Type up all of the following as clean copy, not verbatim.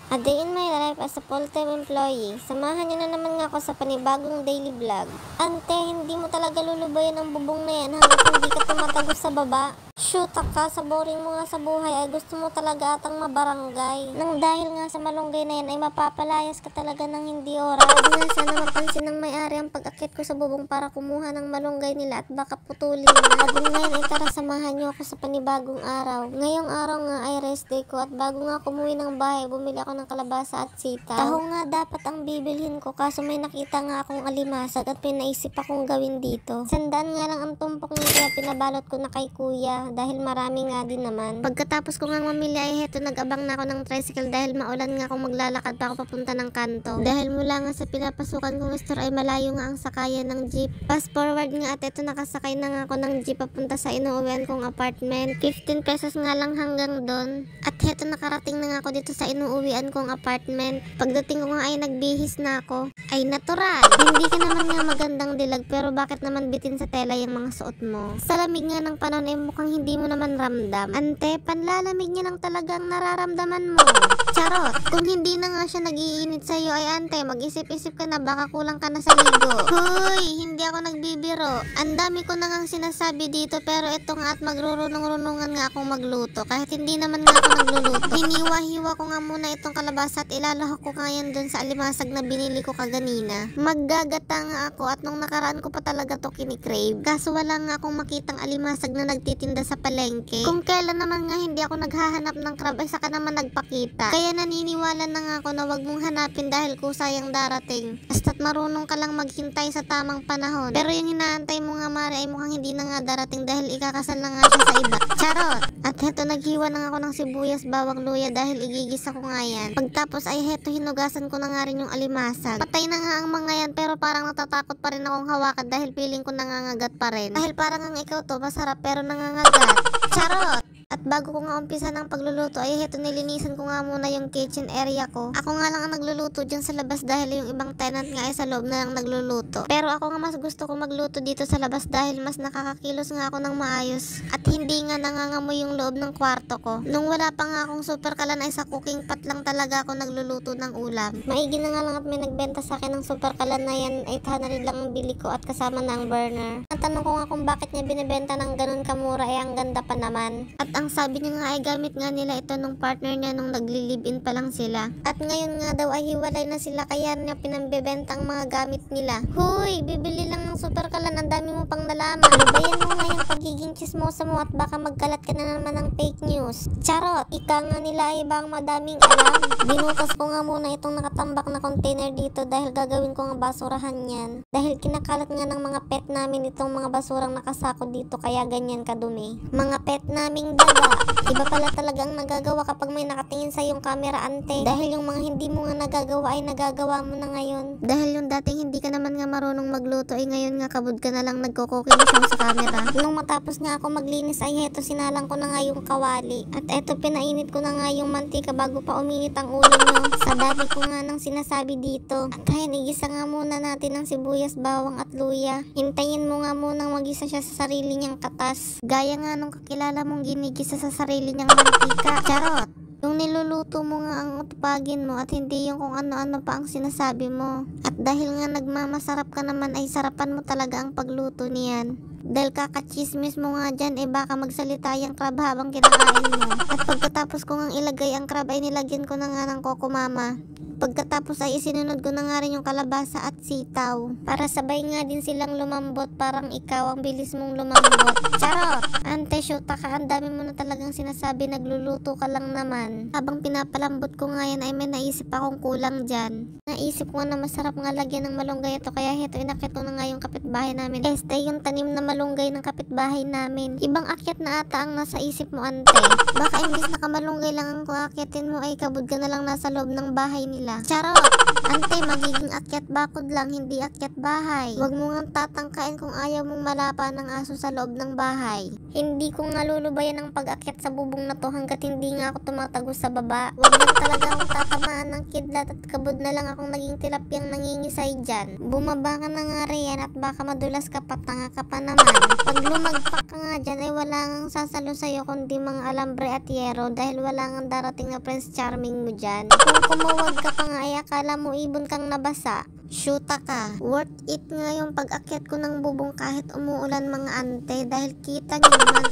A day in my life as a full-time employee. Samahan niyo na naman nga ako sa panibagong daily vlog. Ante, hindi mo talaga lulubayan ang bubong na yan hanggat hindi ka tumatagos sa baba. Shoot ka, sa boring mo nga sa buhay ay gusto mo talaga atang mabarangay. Nang dahil nga sa malunggay na yan ay mapapalayas ka talaga ng hindi oras. Huwag nga sana mapansin ng may-ari ang pag-akit ko sa bubong para kumuha ng malunggay nila at baka putulin na. Pagod ngayon ay tara samahan niyo ako sa panibagong araw. Ngayong araw nga ay rest day ko at bago nga kumuwi ng bahay bumili ako ng kalabasa at sitaw. Taho nga dapat ang bibilhin ko kaso may nakita nga akong alimasag at pinaisip akong gawin dito. Sandaan nga lang ang tumpok niya kaya pinabalot ko na kay kuya dahil marami nga din naman. Pagkatapos ko nga mamili ay heto nag-abang na ako ng tricycle dahil maulan nga akong maglalakad pa ako papunta ng kanto. Dahil mula nga sa pinapasukan kong store ay malayo nga ang sakayan ng jeep. Fast forward nga at eto nakasakay na nga ako ng jeep papunta sa inuuwian kong apartment. 15 pesos nga lang hanggang doon. At heto nakarating na nga ako dito sa inuuwian kong apartment. Pagdating ko nga ay nagbihis na ako. Ay natural! Hindi ka naman nga magandang dilag pero bakit naman bitin sa tela yung mga suot mo? Sa lamig nga ng panahon ay mukhang hindi mo naman ramdam. Ante, panlalamig niya lang talagang nararamdaman mo. Charot! Kung hindi na nga siya nag-iinit sa'yo ay ante, mag-isip-isip ka na baka kulang ka na sa ligo. Hoy! Hindi ako nagbibiro. Ang dami ko na ngang sinasabi dito pero ito nga at magrurunong-runungan nga akong magluto. Kahit hindi naman nga ako nagluluto. Hiniwa-hiwa ko nga muna itong kalabasa at ilalahok ko nga yan dun sa alimasag na binili ko kaganina. Maggagata nga ako at nung nakaraan ko pa talaga to kinikrave. Kaso wala nga akong makitang alimasag na nagtitinda sa palengke. Kung kailan naman nga hindi ako naghahanap ng crab ay saka naman nagpakita. Kaya naniniwala na nga ako na wag mong hanapin dahil kusayang darating. Basta't marunong ka lang maghintay sa tamang panahon. Pero yung hinaantay mo nga mare ay mukhang hindi na nga darating dahil ikakasal na nga siya sa iba. Charot! At heto naghiwa na nga ako ng sibuyas, bawang, luya dahil igigisa ko nga yan. Pagtapos ay heto hinugasan ko na nga rin yung alimasag. Patay na nga ang mga yan pero parang natatakot pa rin akong hawakan dahil feeling ko nangangagat pa rin. Dahil parang ang ikaw to masarap pero nangangagat. Charot! At bago ko nga umpisa ng pagluluto ay heto nilinisan ko nga muna yung kitchen area ko. Ako nga lang ang nagluluto dyan sa labas dahil yung ibang tenant nga ay sa loob na lang nagluluto. Pero ako nga mas gusto ko magluto dito sa labas dahil mas nakakakilos nga ako ng maayos. At hindi nga nangangamoy yung loob ng kwarto ko. Nung wala pa nga akong super kalan ay sa cooking pot lang talaga ako nagluluto ng ulam. Maigi na nga lang at may nagbenta sa akin ng super kalan na yan 800 lang ang bili ko at kasama na ang burner. Ang tanong ko nga kung bakit niya binibenta ng ganun kamura ay ang ganda pa naman. At ang sabi niya nga ay gamit nga nila ito nung partner niya nung nagli-live-in pa lang sila. At ngayon nga daw ay hiwalay na sila kaya niya pinambebenta ang mga gamit nila. Huy! Bibili lang ng super kalan, ang dami mo pang nalaman. Lubayan mo nga yung pagiging chismosa mo at baka magkalat ka na naman ng fake news. Charot! Ika nga nila ay bang madaming alam. Binutas ko nga muna itong nakatambak na container dito dahil gagawin ko nga basurahan yan. Dahil kinakalat nga ng mga pet namin itong mga basurang nakasako dito kaya ganyan kadumi. Mga pet naming daga. Iba pala talagang nagagawa kapag may nakatingin sa yung camera ante. Dahil yung mga hindi mo nga nagagawa ay nagagawa mo na ngayon. Dahil yung dating hindi ka naman nga marunong magluto ay ngayon nga kabud ka na lang nagko-cooking show sa camera. Nung matapos nga ako maglinis ay heto sinalang ko na nga yung kawali. At eto pinainit ko na nga yung mantika bago pa uminit ang ulo nyo. Sa dami ko nga nang sinasabi dito. At ayan, igisa nga muna natin ng sibuyas, bawang at luya. Hintayin mo nga munang magisa siya sa sarili niyang katas. Gaya nga nung kakilala mong ginigisa sa sarili niyang mantika. Charot! Yung niluluto mo nga ang utupagin mo at hindi yung kung ano-ano pa ang sinasabi mo. At dahil nga nagmamasarap ka naman ay sarapan mo talaga ang pagluto niyan. Dahil kakachismis mo nga dyan baka magsalita yung crab habang kinakain mo. At pagkatapos ko nga ilagay ang crab ay nilagyan ko na nga ng Coco Mama. Pagkatapos ay isinunod ko na nga rin yung kalabasa at sitaw. Para sabay nga din silang lumambot parang ikaw ang bilis mong lumambot. Charot! Ante, syuta ka, ang dami mo na talagang sinasabi nagluluto ka lang naman. Habang pinapalambot ko nga yan ay may naisip akong kulang dyan. Naisip ko nga na masarap nga lagyan ng malunggay ito kaya heto inakit ko na nga yung kapitbahay namin. Yung tanim na malunggay ng kapitbahay namin. Ibang akyat na ata ang nasa isip mo ante. Baka imbis na kamalunggay lang ang kuakyatin mo ay kabud ka na lang nasa loob ng bahay nila. nila. Charot! Ante, magiging akyat bakod lang, hindi akyat bahay. Huwag mo nga tatangkain kung ayaw mong malapa ng aso sa loob ng bahay. Hindi ko nga lulubayan ang pag-akyat sa bubong na to hanggat hindi nga ako tumatagos sa baba. Huwag lang talaga akong tatamaan ng kidlat at kabod na lang akong naging tilapyang nangingisay dyan. Bumaba ka na nga riyan at baka madulas ka pa, tanga ka pa naman. Pag lumagpak ka nga dyan ay wala ngang sasalo sa'yo kundi mga alambre at yero dahil wala ngang darating na Prince Charming mo dyan. Kung kumawag ka pa nga ay akala mo ibon kang nabasa. Shoota ka. Worth it nga yung pag-akyat ko ng bubong kahit umuulan mga ante dahil kita nyo naman.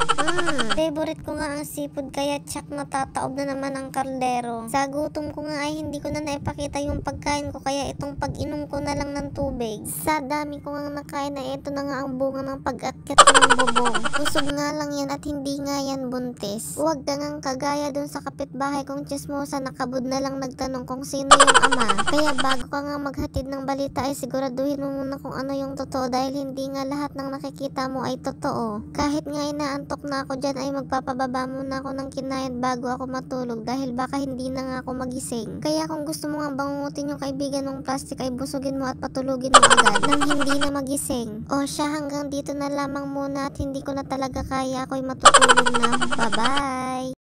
Favorite ko nga ang seafood kaya tsak natataob na naman ang kaldero. Sa gutom ko nga ay hindi ko na naipakita yung pagkain ko kaya itong pag-inom ko na lang ng tubig. Sa dami ko nga nakain na ito na nga ang bunga ng pag-akyat ko ng bubong. Busog nga lang yan at hindi nga yan buntis. Huwag ka ngang kagaya dun sa kapitbahay kong chismosa nakabud na lang nagtanong kung sino yung ama. Kaya bago ka nga maghatid ng balita ay siguraduhin mo muna kung ano yung totoo dahil hindi nga lahat ng nakikita mo ay totoo. Kahit nga inaantok na ako dyan ay magpapababa muna ako ng kinayad bago ako matulog dahil baka hindi na nga ako magising. Kaya kung gusto mo nga bangungutin yung kaibigan mong plastic ay busugin mo at patulugin mo agad nang hindi na magising. O siya, hanggang dito na lamang muna at hindi ko na talaga kaya ako'y matutulog na. Bye bye!